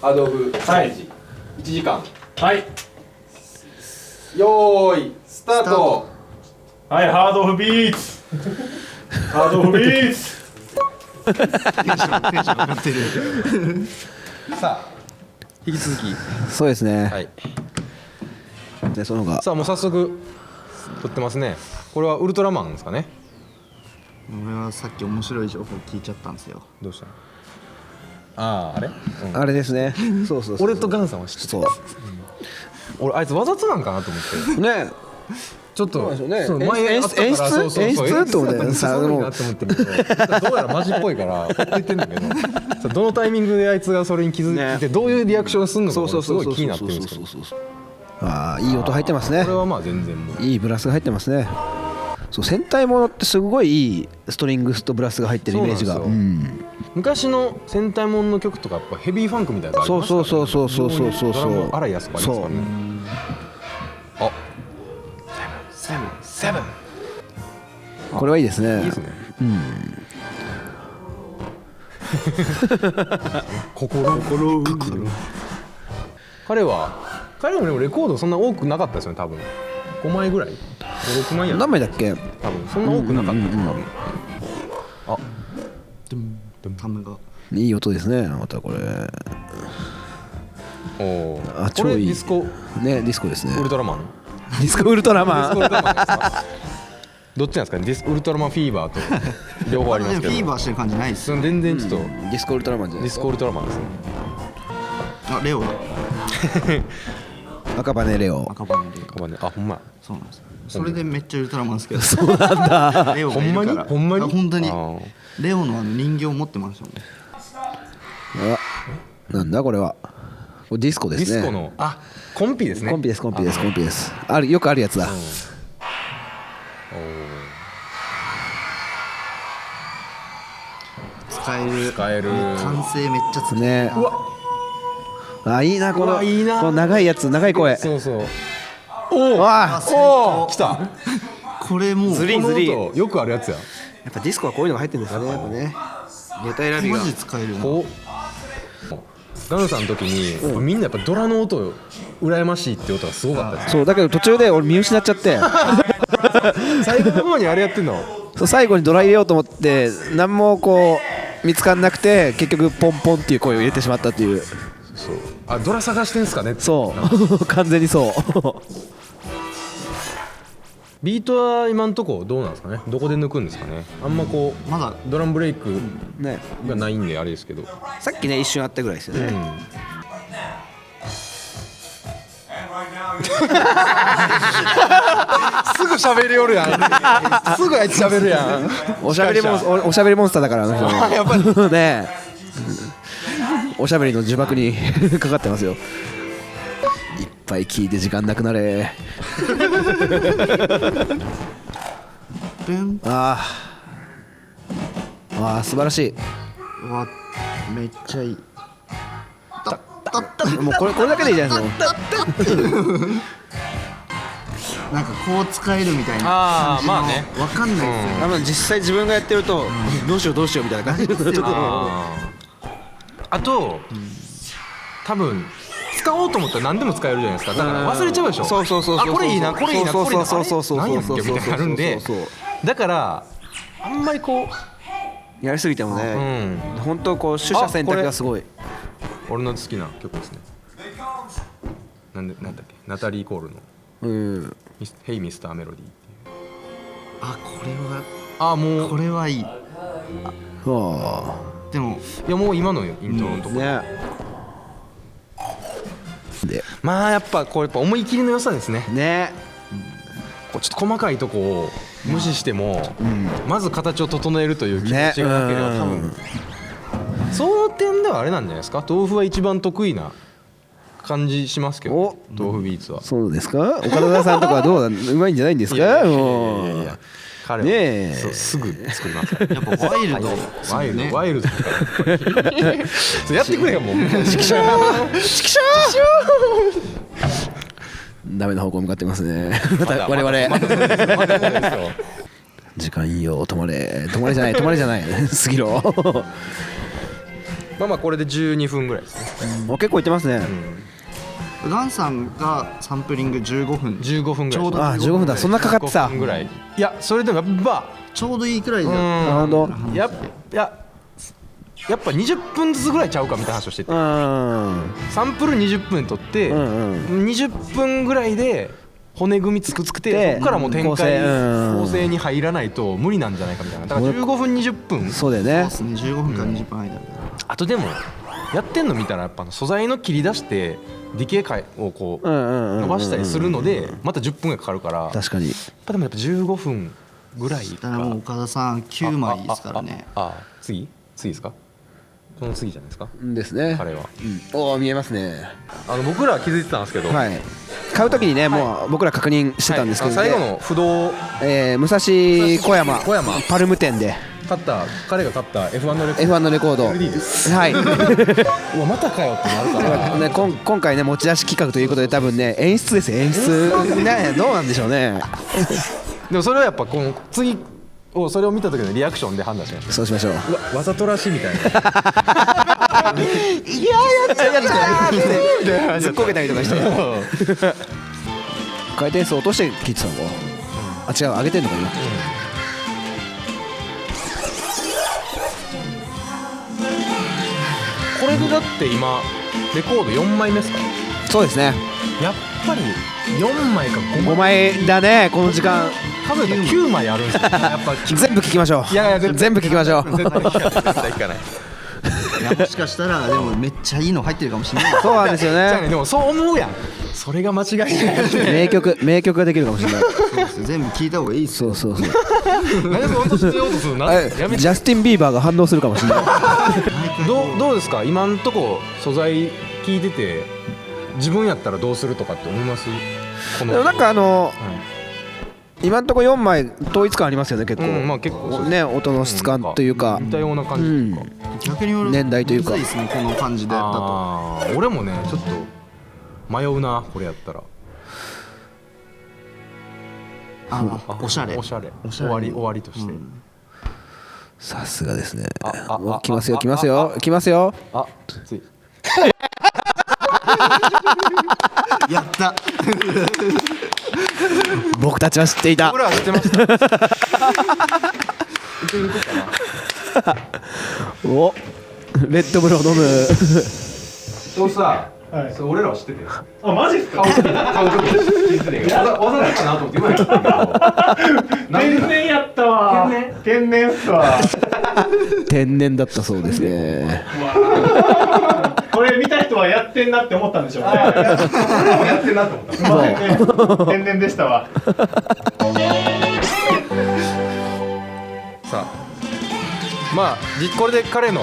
ハードオフステージ1時間。はい。よーいスタート。はい、ハードオフビーツ。ハードオフビーツ。テンション上がってる。さあ引き続き。そうですね。はい。でその方がさあもう早速撮ってますね。これはウルトラマンですかね。俺はさっき面白い情報聞いちゃったんですよ。どうしたの？ああ、あれ？あれですね。そうそうそう。俺とガンさんは知ってた。そう。俺あいつわざとなんかなと思って。ね。ちょっとそうですよね。そう前あったから演出そうそうそう演出って思って演出さだったらそうなって思ってるけど、どうやらマジっぽいからほっといてんだけど、さどのタイミングであいつがそれに気づいてどういうリアクションするのかそうそうすそうそうごい気になってるんですけど。ああ、いい音入ってますね。これはまあ全然もういいブラスが入ってますね。そう戦隊ものってすごいいいストリングスとブラスが入ってるイメージが。そうなんですよ昔の戦隊ものの曲とかやっぱヘビーファンクみたいなやつありますからね。そうそうそうそうそうそうドラム荒いやつとかありますからね。あ、セブン。これはいいですね。いいですね。心。彼もでもレコードそんな多くなかったですよね、多分。5枚ぐらい ?5、6枚や何枚だっけ？多分そんな多くなかったです多分。あ、タムがいい音ですね。またこれ。おあ、超いい。これディスコね、ディスコですね。ウルトラマン。ディスコウルトラマン。ディスコウルトラマンですか？どっちなんですかね。ウルトラマンフィーバーと両方ありますけど。フィーバーしてる感じないっす。全然ちょっとディスコウルトラマンじゃないですか。ディスコウルトラマンですね。あ、レオだ。赤羽レオ。赤羽レオ。カバンね。あ、ほんま。そうなんですよ。それでめっちゃウルトラマンですけど。そうなんだ。レオがいるから。ほんまにあ本当にあー。レオの人形持ってましたもん。あ、なんだこれは。これディスコですね。ディスコのコンピですね。コンピです。あるよくあるやつだ。使える。完成めっちゃつく。ね。うわ、あ、いいなこのうわいいなこの長いやつ、長い声。そうそう。わあ、おお、来た。やこれもうずりこの音よくあるやつや。やっぱディスコはこういうのが入ってるんですよね。やっぱね。ネタ選びがマ。ジ使えるな。こうガンさんの時に、みんなやっぱドラの音羨ましいって音がすごかったです。そうだけど途中で俺見失っちゃって最後の方にあれやってんの。そう最後にドラ入れようと思って何もこう見つかんなくて結局ポンポンっていう声を入れてしまったっていう。そうあ、ドラ探してんすかね。そう完全にそうビートは今んとこどうなんですかね。どこで抜くんですかね。あんまこうまだドラムブレイクね。がないんであれですけど、さっきね一瞬あったぐらいですよね。すぐ喋りよるやん。すぐあいつ喋るやん。おしゃべりモンスターだからあの人やっぱりねおしゃべりの呪縛にかかってますよ。いっぱい聞いて時間なくなれ。ああ素晴らしうわめっちゃいい。い。もうこれだけでいいじゃないですか。なんかこう使えるみたいな感じの。まあね。わかんないですよ。実際自分がやってるとどうしようみたいな感じでちょっとあと、多分使おうと思ったら何でも使えるじゃないですか。だから忘れちゃうでしょ。そうあ、これいいな、これいいな、これいいな、そう何やっけみたいになるんで、だからあんまりこやりすぎてもう、ね本当こう取捨選択がすごい。俺の好きな曲ですね。なんだっけ、ナタリー・コールのうん「Hey Mr. Melody」っていう。あ、これはもういい。はでもいやもう今のイントロのところ、ねでまあやっぱこれやっぱ思い切りの良さですね。ねこうちょっと細かいとこを無視しても、まず形を整えるという気持ちがなければ、多分その点ではあれなんじゃないですか。豆腐は一番得意な感じしますけど、お豆腐ビーツは。そうですか。岡田さんとかはどうだうまいんじゃないんですか。いやもう彼はねえすぐ作りますから。やっぱワイルドワイルドだからやってくれよもう。ダメな方向向かってますね。また我々時間いいよ止まれじゃない過ぎろ。まあまあこれで12分ぐらいですね。もう結構いってますね。ガンさんがサンプリング15分15分ぐらい。ちょうどあ15分だ。そんなかかってた15。分ぐらい。いやそれでもやっぱちょうどいいくらいだなるほど。やっぱ20分ずつぐらいちゃうかみたいな話をしてて、サンプル20分取って、20分ぐらいで骨組み作ってそこからもう展開構成に入らないと無理なんじゃないかみたいな。だから15分20分そうだよね。そうですね、15分から20分間だ。あとでもやってんの見たらやっぱ素材の切り出してディケーをこう伸ばしたりするのでまた10分ぐらいかかるから、確かに。でもやっぱ15分ぐらいだからもう岡田さん9枚ですからね。次ですか？この次じゃないですか？ですね。彼はおお見えますね。僕らは気づいてたんですけど、はい。買うときにねもう僕ら確認してたんですけど、最後の不動武蔵小山パルム店で彼が買った F1 のレコード F1 のレコード LD ですはい。うわまたかよってなるからね、今回ね持ち出し企画ということで多分ね演出ですよ演出ねどうなんでしょうね。でもそれはやっぱこの次それを見た時のリアクションで判断しましょう。そうしましょう。わざとらしいみたいな。いややっちゃうずっこけたりとかして回転数落として切ってたのか。あ違う上げてんのか今。これでだって今レコード4枚目ですか？そうですね。やっぱり4枚か5 5枚枚だねこの時間。多分9枚あるんですよやっぱ全部聞きましょう。いや全部聞きましょう。絶対聞かないいやもしかしたらでもめっちゃいいの入ってるかもしれない。そうなんですよじゃあねね。でもそう思うやん。それが間違いない名曲ができるかもしれない。そうですよ全部聞いた方がいいっすよ。そうそうそう。何でそんな必要とするなやめて。ジャスティン・ビーバーが反応するかもしれない。どうですか今んとこ素材聞いてて自分やったらどうするとかって思います？このでもなんか今んとこ4枚統一感ありますよね結構。まあ結構ね音の質感というか似たような感じというか、逆に俺年代というかむずいですねこの感じでだと。俺もねちょっと迷うなこれやったら。おしゃれ。おしゃれおしゃれ終わりとして、さすがですね。あ来ますよ来ますよ来ますよ。ついやった。僕たちは知っていた。僕らは知ってましたおレッドブルを飲む。そうさ、はいそれ俺らは知っててあマジっすか？顔ちょっと気づいてねわざかなと思って今言ったけど天然やったわ。天然っすわ。天然だったそうですね。これ見た人はやってんなって思ったんでしょうね。俺らもやってんなと思ったまあね天然でしたわ。さあまあこれで彼の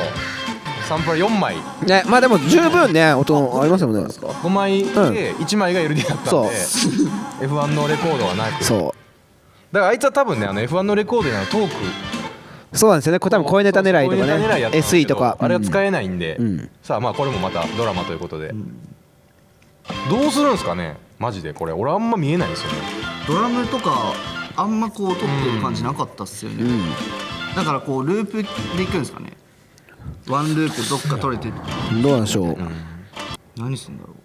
サンプル4枚ねまあでも十分ね音ありますよね。 5枚で1枚が LD だったんで、そう F1 のレコードはなくそだからあいつは多分ねF1 のレコードでのトークうそうなんですよね。これ多分声ネタ狙いとか声ネタ狙いやったねんですけ SE どとかあれは使えないんで、うんさあまあこれもまたドラマということで、どうするんですかねマジでこれ俺あんま見えないですよね。ドラムとかあんまこう撮ってる感じなかったっすよね。だからこうループでいくんですかね。ワンループどっか取れてどうなんでしょう。何するんだろう。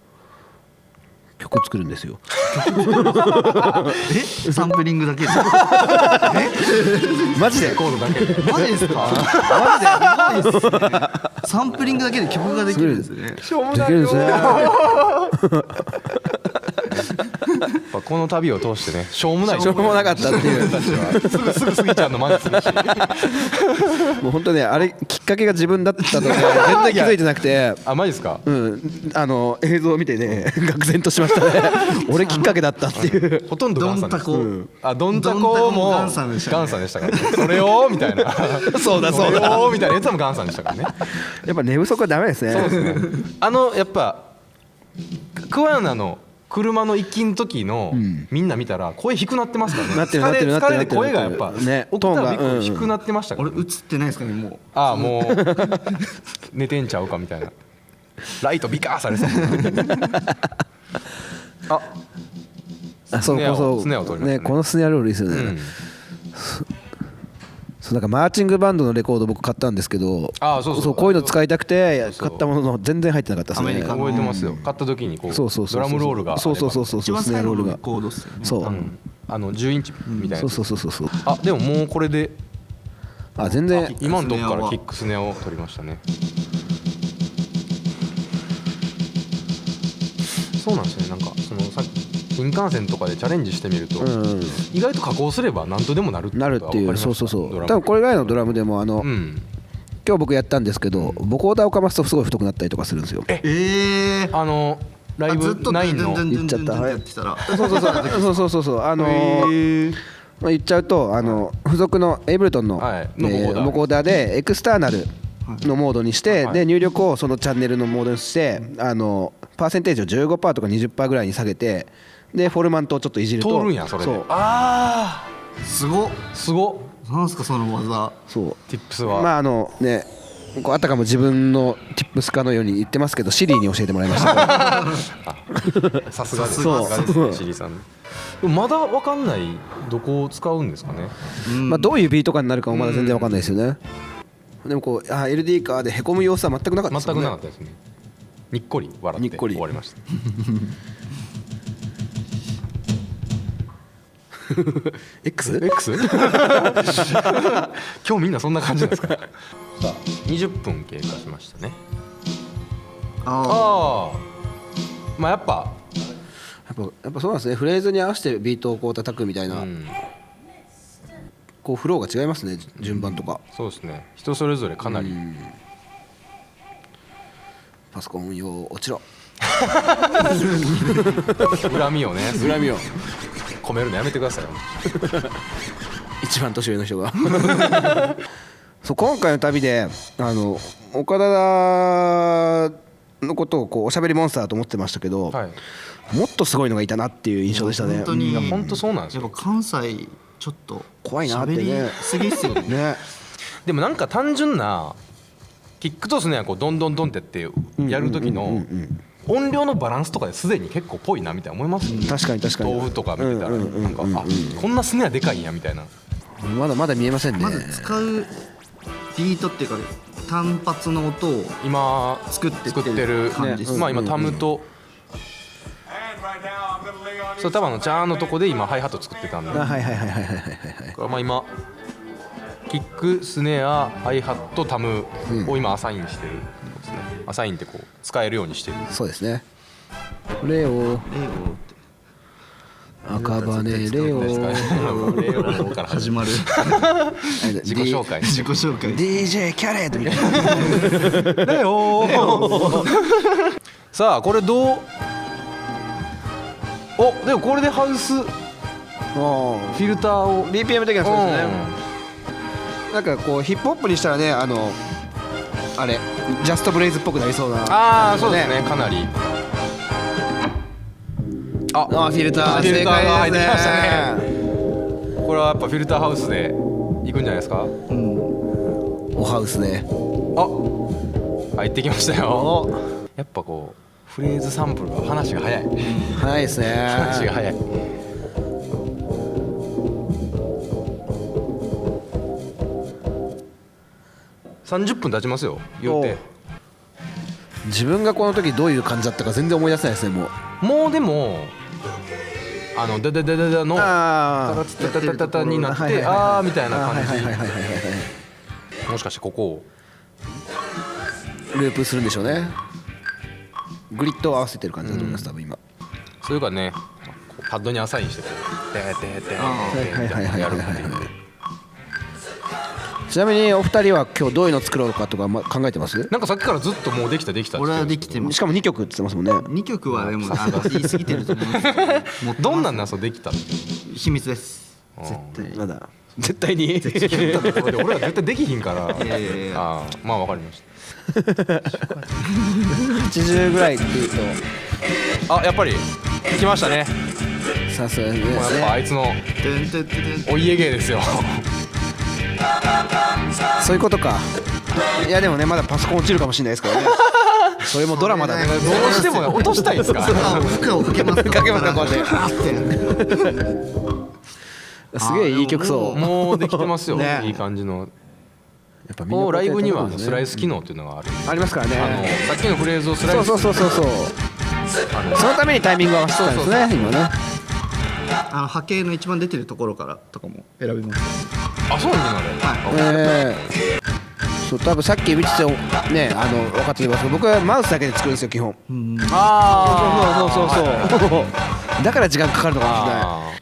曲作るんですよ。サンプリングだけで。マジでレコードだけでマジですか？マジで？すごいっすね。サンプリングだけで曲ができるんですね。しょうもできるんですね。この旅を通してねしょうもないしょうもなかったっていう。すぐスギちゃんの真似するしもう本当ねあれきっかけが自分だったとね全然気づいてなくて。あマジですか？映像を見てね愕然としましたね。俺きっかけだったっていう。ほとんどガンさんです。ドンタコドンタコもガンさんでしたねガンさんでしたからね。それよみたいなそうだそうだそれよみたいなやつもガンさんでしたからね。やっぱ寝不足はダメですね。そうですね。やっぱ桑名の車の行きの時のみんな見たら声低くなってますからね。なってるなってるなってる疲れで声がやっぱねオクターブトーンが1個低くなってましたからね。俺映ってないですかねもう。もう寝てんちゃうかみたいな。ライトビカーされてた。そうスネアを取りましたねこのスネアロールいいですよね。そうなんかマーチングバンドのレコード僕買ったんですけど、そうこういうの使いたくて買ったものの全然入ってなかったですね。覚えてますよ。買った時にこうドラムロールがそう一番最後のレコードっすよね。そう10インチみたいな。そうあでももうこれで全然今のとこからキックスネアを取りましたね。そうなんですよね。なんかそのさっき新幹線とかでチャレンジしてみると、意外と加工すれば何とでもなるっていう。そう多分これぐらいのドラムでも今日僕やったんですけど、ボコーダーをかますとすごい太くなったりとかするんですよ。ライブ9の言っちゃった。言っちゃうと付属のエイブルトンのボコーダーでエクスターナルのモードにしてで入力をそのチャンネルのモードにしてパーセンテージを 15% とか 20% ぐらいに下げてでフォルマントをちょっといじると通るんやそれで。すごっ。なんすかその技。そう Tips はこうあたかも自分の Tips かのように言ってますけどシリーに教えてもらいました。さすがですねシリーさん。まだ分かんないどこを使うんですかね。どういうビートかになるかもまだ全然分かんないですよね。でもこうLD カーでへこむ様子は全くなかったですよね。全くなかったですね。にっこり笑って終わりました。X？ 今日みんなそんな感じなんですか。さあ20分経過しましたね。やっぱそうなんですね。フレーズに合わせてビートをこう叩くみたいな、こうフローが違いますね、順番とか。そうですね。人それぞれかなり。パソコン用落ちろ。恨みを込めるのやめてくださいよ。一番年上の人が。そう今回の旅で岡田のことをこうおしゃべりモンスターと思ってましたけど、もっとすごいのがいたなっていう印象でしたね。本当そうなんですよ。やっぱ関西ちょっと怖いなってね。喋りすぎっすよね。でもなんか単純なキックとスネアこうドンドンドンってってやる時の音量のバランスとかですでに結構ぽいなみたいな思います。確かに豆腐とか見てたらなんかこんなスネアでかいんやみたいな。まだ見えませんね。まず使うビートっていうか単発の音を今作ってる感じです。今タムとそう多分チャーのとこで今ハイハット作ってたんで、今キックスネアハイハットタムを今アサインしてるってことですね。アサインってこう使えるようにしてる。そうですね。レオ赤羽レオから始まる自己紹介 DJ キャレットみたいな。レオさあこれどうでもこれでハウスフィルターを BPM 的なそうですね。なんかこうヒップホップにしたらねあれジャストブレイズっぽくなりそうな。そうですねかなり。フィルター正解が入ってきましたね。これはやっぱフィルターハウスでいくんじゃないですか。おハウスで入ってきましたよ。やっぱこうフレーズサンプルが話が早いですね。話が早い。30分経ちますよ言うて。自分がこの時どういう感じだったか全然思い出せないですね。もうでもダダダダダのタラツタタタタタになってみたいな感じ。もしかしてここをループするんでしょうね。グリッドを合わせてる感じだと思います多分今。それがねパッドにアサインしてこうテーテーテーテーみたいなやるっていう。ちなみにお二人は今日どういうの作ろうかとか考えてます？なんかさっきからずっともうできた俺はできてます。しかも2曲って言ってますもんね。2曲はでも言い過ぎてると思うんですけどどんなんそうできたって秘密です。絶対まだ絶対に俺は絶対できひんから。まあわかりました。80ぐらいっていうとやっぱり来ましたね。さすがですね。やっぱあいつのお家芸ですよ。そういうことか。いやでもねまだパソコン落ちるかもしれないですからね。それもドラマだね。どうしても落としたいですか。負荷をかけます。かけますかこうやって。すげえいい曲そう。もうできてますよ、ねいい感じの。やっぱみんなもうライブにはこうやってスライス機能っていうのがある。ありますからね。さっきのフレーズをスライスそうそのためにタイミングを合わせてたんですね今ね。波形の一番出てるところからとかも選びます。あ、そうなんだね。そう多分さっき見ててね分かっていますけど僕はマウスだけで作るんですよ基本。そうだから時間かかるのかもしれない。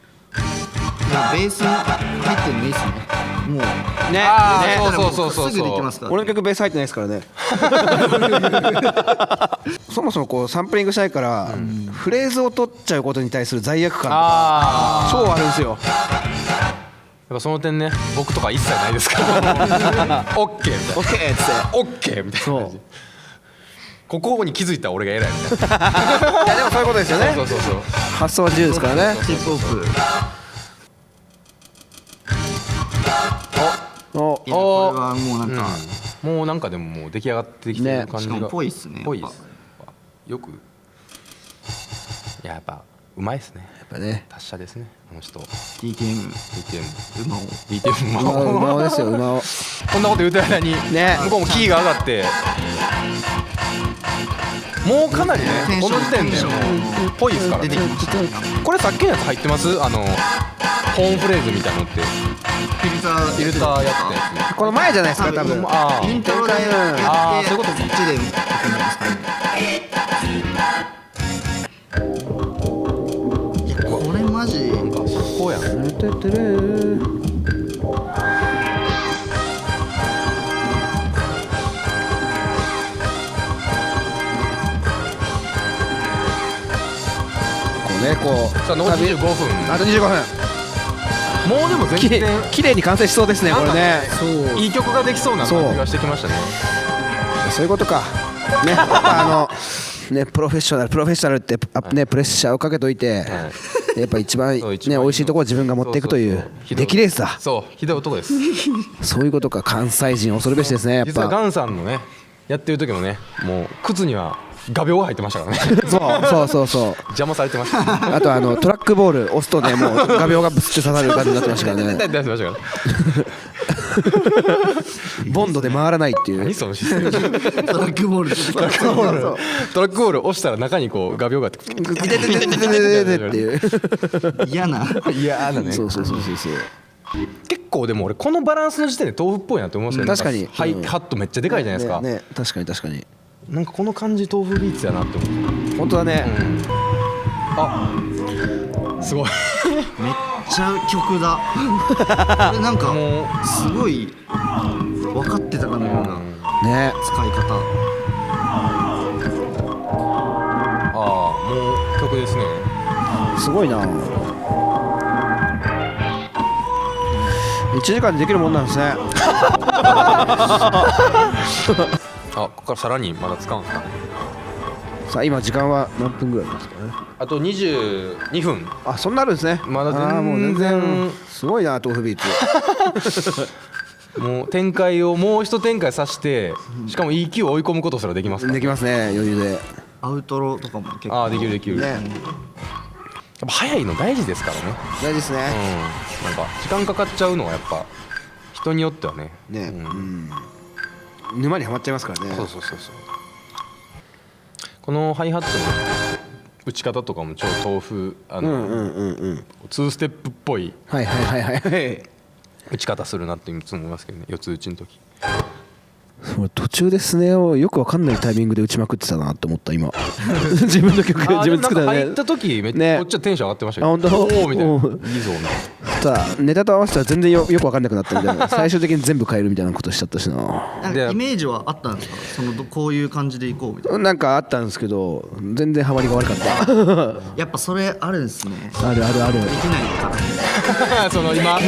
ベース入ってるのいいっすね。もうねそうすぐできますから。俺の曲ベース入ってないですからね。そもそもこうサンプリングしないからフレーズを取っちゃうことに対する罪悪感とか超あるんですよ。やっぱその点ね、僕とか一切ないですから。オッケーみたいな。オッケーっつってオッケーみたいな感じ。ここに気づいた俺が偉いみたいな。いやでもそういうことですよね。そう発想は自由ですからね。ヒップホップ。いやこれはもうなんか、もうなんかでももう出来上がってきてる感じが。しかもぽいっすね。ぽいっす。よく。いややっぱうまいですね。やっぱね。達者ですね。この人。DTM 馬を DTM 馬尾ですよ馬尾。こんなこと言うてる間に向こうもキーが上がって。もうかなりねこの時点でもうぽいですからね。これさっきのやつ入ってます？ホーンフレーズみたいなのってフィルターやってたやつ。この前じゃないですか多分。イントロでやってそういうこと。こっちでやってみますかね。いやこれマジこうやん。こうさあ残り25分。あと25分。もうでも全然綺麗に完成しそうですねこれね。いい曲ができそうな感じがしてきましたね。そういうことかね。ねプロフェッショナルってねプレッシャーをかけといてやっぱ一番ね美味しいところを自分が持っていくという出来レースだ。そうひどい男です。そういうことか。関西人恐るべしですねやっぱ。実はガンさんのねやってる時もねもう靴には画鋲が入ってましたからね。そう邪魔されてましたね。あとトラックボール押すとねもう画鋲がぶつって刺さる感じになってましたからね。出してましたから。ボンドで回らないっていう。何そのシステム。トラックボールトラックボール押したら中にこう画鋲があってっていう嫌なね。そう結構でも俺このバランスの時点で豆腐っぽいなって思いますけど。確かにハイハットめっちゃでかいじゃないですか。ね確かになんかこの感じ豆腐ビーツやなって思う。本当だね。あすごい。めっちゃ曲だ。これなんかすごい分かってたかのようなね使い方。もう曲ですね。すごいな。1時間でできるもんなんですね。ここからさらにまだ使うんですかね。さあ今時間は何分ぐらいですかね。あと22分。あそんなあるんですね。まだ全然すごいな豆腐ビーツ。もう展開をもう一展開させてしかも EQ を追い込むことすらできますから。できますね余裕で。アウトロとかも結構できるね。やっぱ早いの大事ですからね。大事ですね。なんか時間かかっちゃうのはやっぱ人によってはね。沼にはまっちゃいますからね。そうこのハイハットの打ち方とかも超豆腐2ステップっぽい打ち方するなっていつも思いますけどね。四つ打ちの時途中でスネアをよくわかんないタイミングで打ちまくってたなと思った今。自分の曲自分作ったね。入った時めっちゃこっちはテンション上がってましたけど。本当。おおみたいな。いいぞみたいな。ただネタと合わせたら全然よくわかんなくなったみたいな。最終的に全部変えるみたいなことしちゃったしな。なんかイメージはあったんですか。こういう感じでいこうみたいな。なんかあったんですけど全然ハマりが悪かった。やっぱそれあるんですね。ある。できないからその今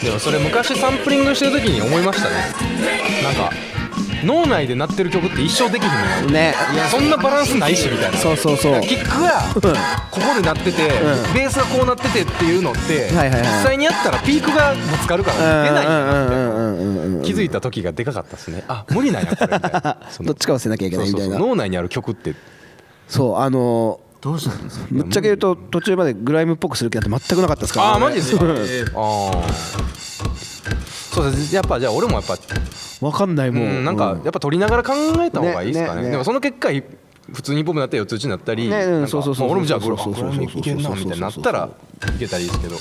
でもそれ昔サンプリングしてる時に思いましたね。なんか脳内で鳴ってる曲って一生できひんのよね。いやそんなバランスないしみたいな。そうキックがここで鳴っててベースがこうなっててっていうのって実際にやったらピークがぶつかるから出ないんだなって気づいた時がでかかったですね。無理なんやこれみたいな。どっちか忘れなきゃいけないみたいな。脳内にある曲ってそうどうしたんですか。ぶっちゃけ言うと途中までグライムっぽくする気なんて全くなかったですから、ああマジですか。そうです。やっぱじゃあ俺もやっぱ分かんないもん、なんかやっぱ撮りながら考えた方がいいですかね。ねでもその結果普通にヒップホップになったり四つ打ちになったり、そうそうそう、俺もじゃあグラムいけんなみたいになったらいけたらいいですけど、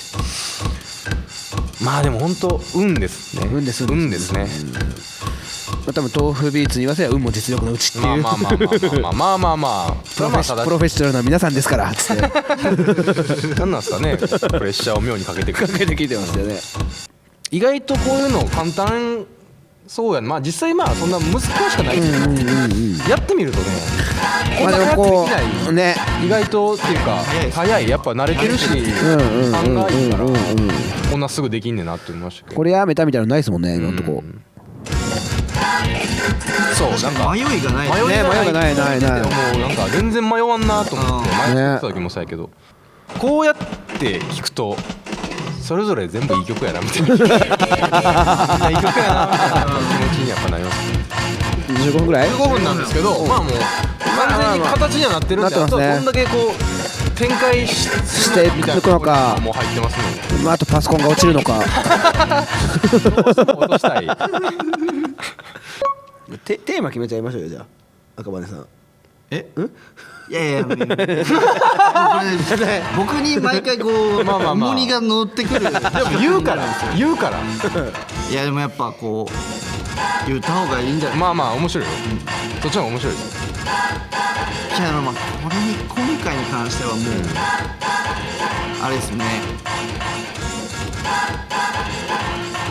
まあでも本当運ですね。運ですね。多分豆腐ビーツに言わせば運も実力のうちっていう、まあプロフェッショナルな皆さんですからつって何なんですかね、プレッシャーを妙にかけてきてますよね。意外とこういうの簡単そうやね。まあ実際まあそんな難しくないですけど、やってみるとね、こんな早くできないね、意外とっていうか早い、やっぱ慣れてるし勘がいいからこんなすぐできんねんなって思いましたけど、これやめたみたいなのないですもんね今のとこ。そうなんか迷いがないね。迷いがないもうなんか全然迷わんなと思って迷ってた時もそうやけど、こうやって聞くとそれぞれ全部いい曲やなみたいないい曲やなみたいな気持ちにやっぱなりますね。15分ぐらい15分なんですけど、まあもう完全に形にはなってるんで、あとはこんだけこう展開していくのかもう入ってますね。あとパソコンが落ちるのか落としたいテーマ決めちゃいましょうよじゃあ赤羽さん。いや僕に毎回こう重荷が乗ってくる。でも言うからいやでもやっぱこう言った方がいいんじゃない。まあ面白いよ、そっちの方が面白いですよ。いやまあこれに今回に関してはもうあれですね、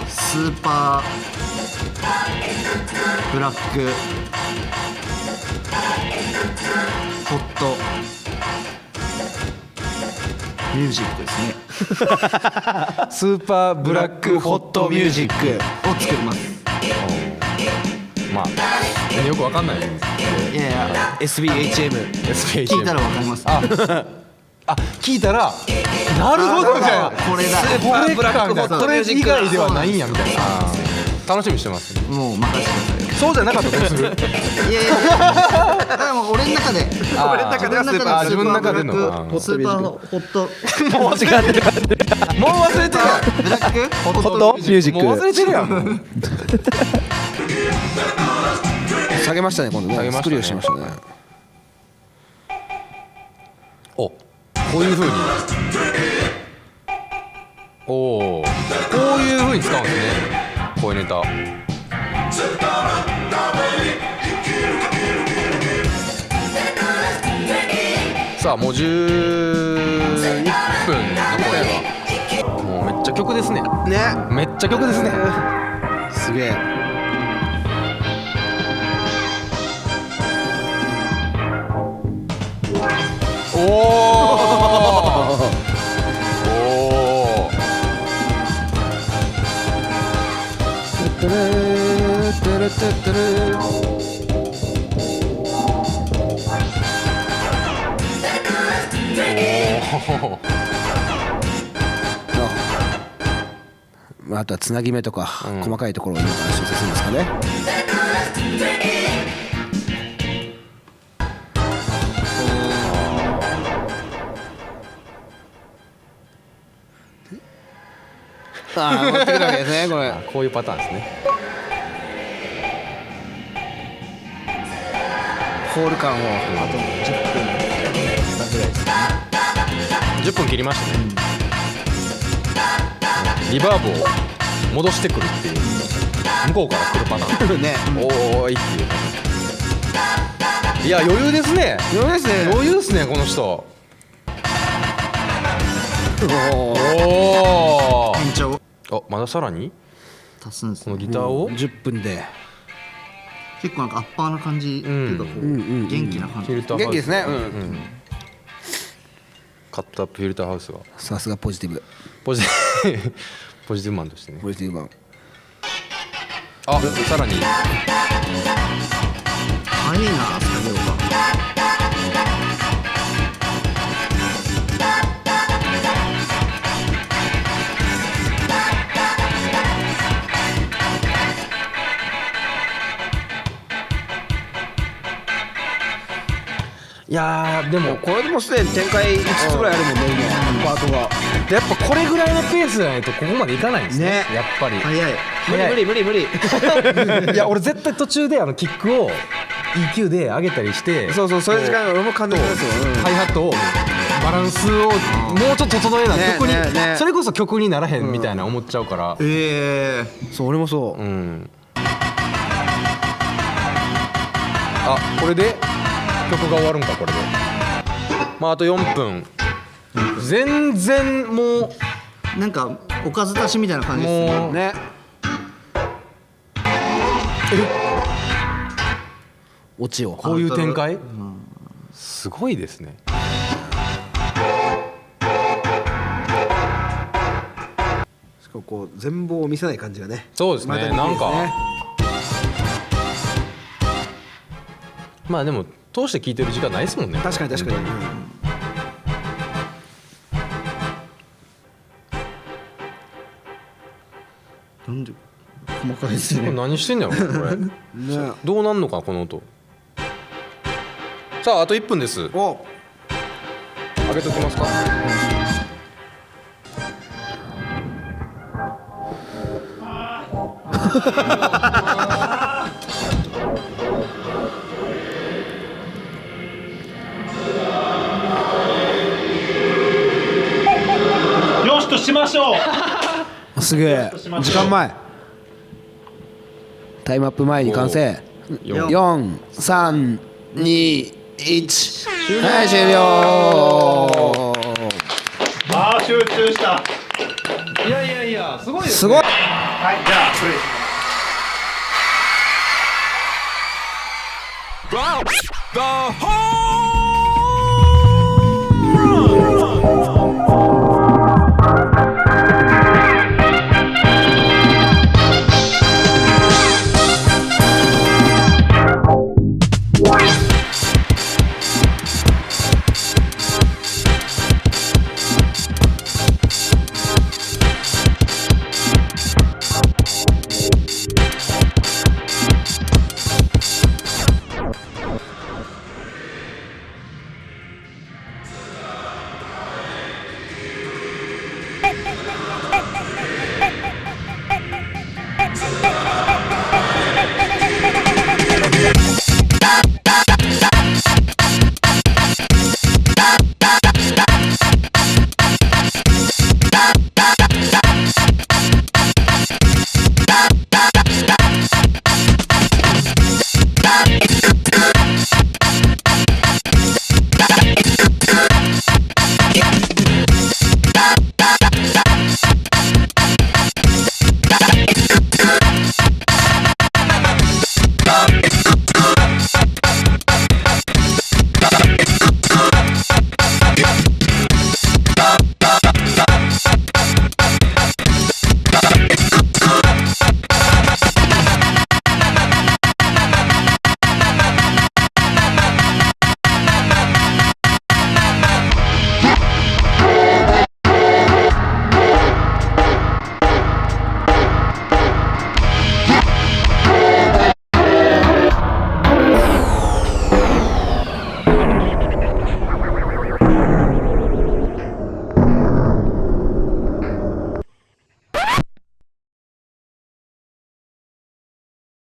スーパーブラックホットミュージックですね。スーパーブラックホットミュージックを作ります。まあよくわかんないですいや SBHM 聞いたらわかります。聞いたらなるほどじゃあこれだ、スーパーブラックホットミュージック以外ではないんやみたいな。楽しみにしてます。もう任せてくださいよ。そうじゃなかったらどうする？いやだからもう俺の中で自分の中でのスーパーホットもう間違ってるもう忘れてるやん。ブラックホットミュージックもう忘れてるやん。下げましたね今度ね。スクリューしましたね。お、こういう風にこういう風に使うんですね、こういうネタ。さあもう11分の声がもうめっちゃ曲ですね。めっちゃ曲ですね。すげえ。あとはつなぎ目とか細かいところを今から修正するんですかね。持ってくるわけですねこれ。こういうパターンですね。ホール感をあと10分ぐらいですね。10分切りましたね。リバーブを戻してくるっていう向こうから来るパターンね。おーいっていう。いや余裕ですね。余裕ですね。余裕ですねこの人。緊張まださらに足すんですね。このギターを10分で結構なんかアッパーな感じっていうかこう元気な感じ。フィルターハウス元気ですね。カットアップフィルターハウスがさすがポジティブ。ポジティブマンとしてね。ポジティブマン。さらに早いな作業が。いやーでもこれでもすでに展開5つぐらいあるもんね今パートが。やっぱこれぐらいのペースじゃないとここまでいかないんですねねやっぱり。早い。無理いや俺絶対途中でキックを EQ で上げたりしてそうそういう時間俺も感じますよ。ハイハットをバランスをもうちょっと整えないね曲にねそれこそ曲にならへんみたいな思っちゃうからそう俺もそう。うんあこれで曲が終わるんかこれでまああと4分全然もうなんかおかず出しみたいな感じですね。もうね。オチをこういう展開すごいですね。しかもこう全貌を見せない感じがね。そうですねまたいいですねなんかまあでも通して聴いてる時間ないですもんね。確かに。なんで細かいですこれね。何してんだろうこれね。どうなんのかこの音。さああと1分です。お上げときますか。よしとしましょう。すげえ時間前タイムアップ前に完成。4 4、3、2、1はい終了。ああ集中した。いやすごいですすごい。はいじゃあプレイします。 The whole